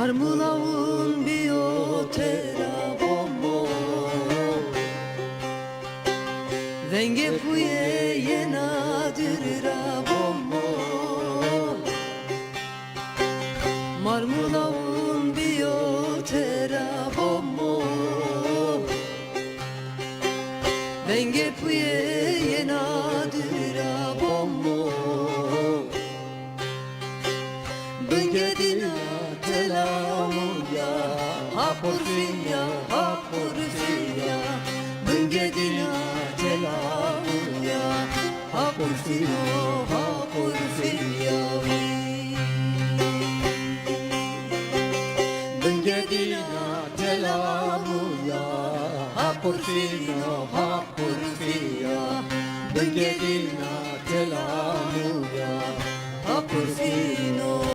Marmulavun biotera bombo Venge puye yenadira bombo Marmulavun biotera bombo Venge puye yenadira bombo Bengedina telamuya ha porfia Bengedina telamuya ha porfia Bengedina telamuya ha porfia Bengedina telamuya ha porfia